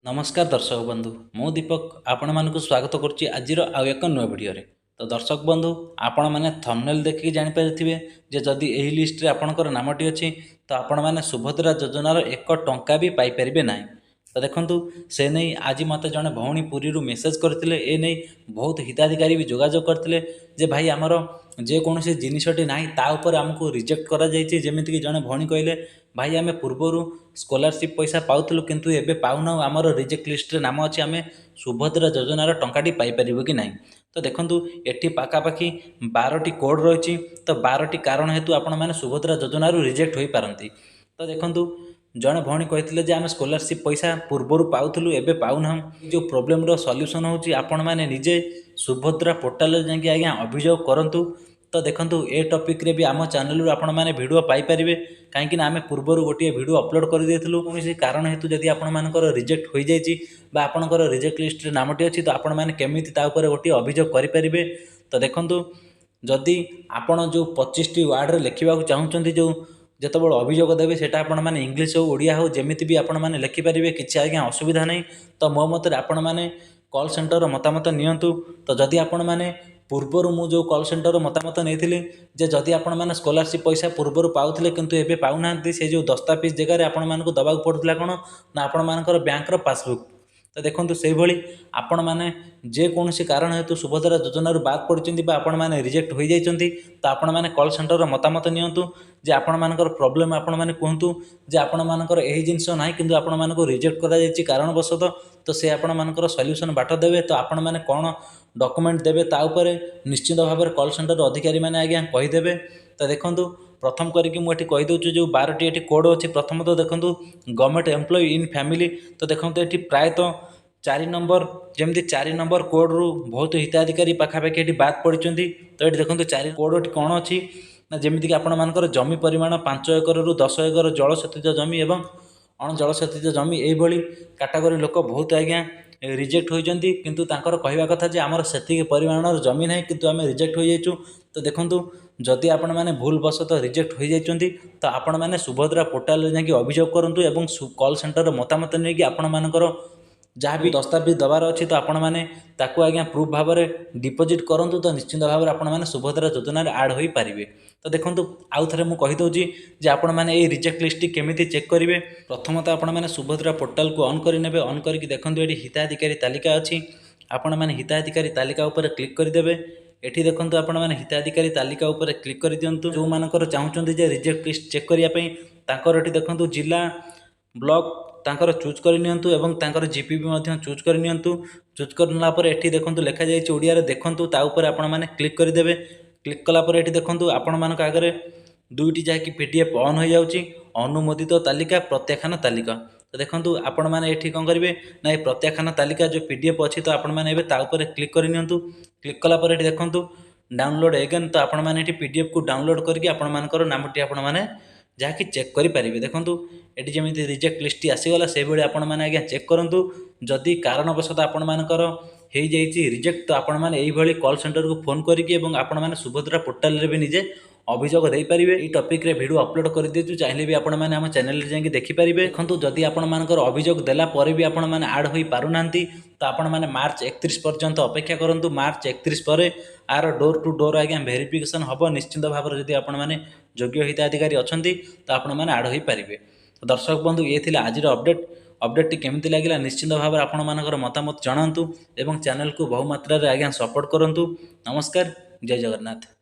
नमस्कार दर्शक बंधु मु दीपक आपण मानक स्वागत करुच्ची आज एक नुआ भिडियो तो दर्शक बंधु आपण मैंने थंबनेल देखिए जानीपारे जे जदि यही लिस्ट रे आपणकर नामटी अच्छी तो आपण मैंने सुभद्रा योजनार एक टंका भी पाइपर ना। तो देखूँ से नहीं आज मत जड़े भौणी पुरी मेसेज करते ए नहीं बहुत हिताधिकारी भी जोगाजोग करते जे भाई आमर जेकोसी जिनसटी ना ताऊपर आमको रिजेक्ट करमती जड़े भौणी कहले भाई आम पूर्वर स्कॉलरशिप पैसा पाऊलु किंतु एबे पाऊना आमर रिजेक्ट लिस्ट रे नाम अच्छी आम सुभद्रा योजनार टंकाटी पाइपर कि ना। तो देखूँ एटी पाखापाखि 12टी कोड रही तो 12टी कारण हेतु आपण मैंने सुभद्रा योजनार रिजेक्ट हो पारती। तो देखूँ जड़े भौणी कहते आम स्कॉलरशिप पैसा पूर्वर पाऊलु एबे पाऊना जो प्रोब्लेम सॉल्यूशन होची आपण मैंने निजे सुभद्रा पोर्टाल जाकि आज्ञा अभियोग करंतु। तो देखूँ ए टॉपिक रे भी आम चैनल आपण मैंने वीडियो पाइपर कहीं आम पूर्वर गोटे वीडियो अपलोड कर देलु कौन कारण हेतु जदि आपंकर रिजेक्ट हो जाए आपंकर रिजेक्ट लिस्ट रे नामटी अच्छी तो आपण मैंने केमिति गोटे अभियोग करेंगे। तो देखूँ जदि आपण जो 25टी वार्ड रे लिखा चाहते जो जितेबाला अभियोग देवे सेटा आपण मैंने इंग्लीश हो ओडिया हो जमीती भी आपण मैंने लिखिपारे किसी आज्ञा असुविधा नहीं। तो मो मत आपण मैंने कॉल सेंटर मतामत नियंतु। तो जदि आपण मैंने पूर्वर मु जो कॉल सेंटर मतामत नहीं जे जदि आपण मैंने स्कॉलरशिप पैसा पूर्वर पाऊले किंतु एबे पाऊना से जो दस्तावेज जगह आपण मानक दबाक पड़ता कौन ना आपण मानकर बैंकर पासबुक। तो देखो से भाई आपण मैंने जेकोसी कारण हेतु सुभद्रा योजनार बाद पड़ते आपण मैंने रिजेक्ट हो जाती तो आपण मैंने कॉल सेंटर मतामत नियंतु जे आपण मानकर प्रॉब्लम आपण मैंने कहतु जे आपण मानकर यही जिनस ना कि आपण मानक रिजेक्ट कर कारणवशतः तो से आपण मानकर सॉल्यूशन बाट देवे। तो आपण मैंने कौन डॉक्यूमेंट देवे ताऊपर निश्चित भाव में कॉल सेंटर अधिकारी मैंने आज्ञा कहीदेवे। तो देखूँ प्रथम करके मुझे कहीदे जो 12टी ये कोड अच्छी प्रथम तो देखूँ गवर्नमेंट एम्प्लॉय इन फैमिली। तो देखूँ ये प्रायतः 4 नंबर जमी 4 नंबर कोड रु बहुत हिताधिकारी पाखापाखि ये बाद पड़ी। तो ये देखो 4 कोड कौन अच्छी ना जमीक आपर जमी परिमाण 5 एकर रु 10 एकर जलसेचित जमी एवं अणजलसेचित जमी यही कैटेगरी लोक बहुत आज्ञा रिजेक्ट होती किंतु तांकर कहवा कथा जे आमर से परिमाणर जमी ना किंतु आम रिजेक्ट हो जाइचु। तो देखूँ जदि आपण मैंने भूल बसतः रिजेक्ट हो जाती तो आपण मैंने सुभद्रा पोर्टाल जाकि अभियोग करूँ एवं कॉल सेंटर मतामत नहीं कि आपण मानकर जहाँ भी दस्तावेज दबार अच्छी तो आपण मैंने ताकू आज्ञा प्रूफ भाव में डिपोजिट करूँ तो निश्चित भाव में आपण मैंने सुभद्रा योजन आड हो पारे। तो देखूँ आउ थे मुझे कहीदे जे आपण मैंने ये रिजेक्ट लिस्ट केमिति चेक करेंगे। प्रथमतः आपण मैंने सुभद्रा पोर्टाल को ऑन करेंगे ऑन करके देखूँ ये हिताधिकारी तालिका अच्छी आपण मैंने हिताधिकारी तालिका उपर क्लिक करदेवे। एठी देखूँ आपण मैंने हिताधिकारी तालिका उपर क्लिक कर दिंतु जो मानकर चाहते जे रिजेक्ट लिस्ट चेक करने ये देखूँ जिला ब्लॉक तांकर चूज करनियंतु एवं तांकर जीपीबी मध्य चूज करनियंतु। चूज करला पर एठी देखंतु लेखा जाय ओडिया रे देखंतु ता ऊपर आपण माने क्लिक कर देबे। क्लिक कला पर एठी देखंतु आपण मानक आगरे दुईटी जाकि पीडीएफ ऑन हो जाउची अनुमोदित तालिका प्रत्याख्यान तालिका। तो देखंतु आपण माने एठी कोन करिवे ना ए प्रत्याख्यान तालिका जो पीडीएफ अछि तो आपण माने एबे ता ऊपर क्लिक करनियंतु। क्लिक कला पर एठी देखंतु डाउनलोड अगेन तो आपण माने एठी पीडीएफ को डाउनलोड करके आपण मानकर नामटी आपण माने जहाँकि चेक करेंगे। देखूँ ये जमी रिजेक्ट लिस्ट आसीगला से भाई आपण मैंने आज्ञा चेक करूँ जदि कारणवशतः आपण मानकर हो जाइए रिजेक्ट तो आपण मैंने यही कॉल सेंटर को फोन करके आपण मैंने सुभद्रा पोर्टाल रे भी निजे अभियोग दे पारे। ये टॉपिक रे वीडियो अपलोड कर देछु चाहिए भी आपण मैंने आम चैनल रे जाके देखि पारिबे। देखंतु जदि आपण मानकर अभियोग देला परे भी आपण मैंने ऐड होई पारुनांती तो आपण मैंने मार्च 31 पर्यंत अपेक्षा करंतु। मार्च 31 पर आर डोर टू डोर आज्ञा वेरिफिकेशन हम निश्चित भाव में जदि आपण मैंने योग्य हिताधिकारी अच्छी तो आपण मैंने ऐड हो पारे। तो दर्शक बंधु ये थिला आज अपडेट केमिति लागिला निश्चित भाव में आपण मानकर मतामत जणांतु एवं चैनल को बहुमात्रा रे आज्ञा सपोर्ट करंतु। नमस्कार, जय जगन्नाथ।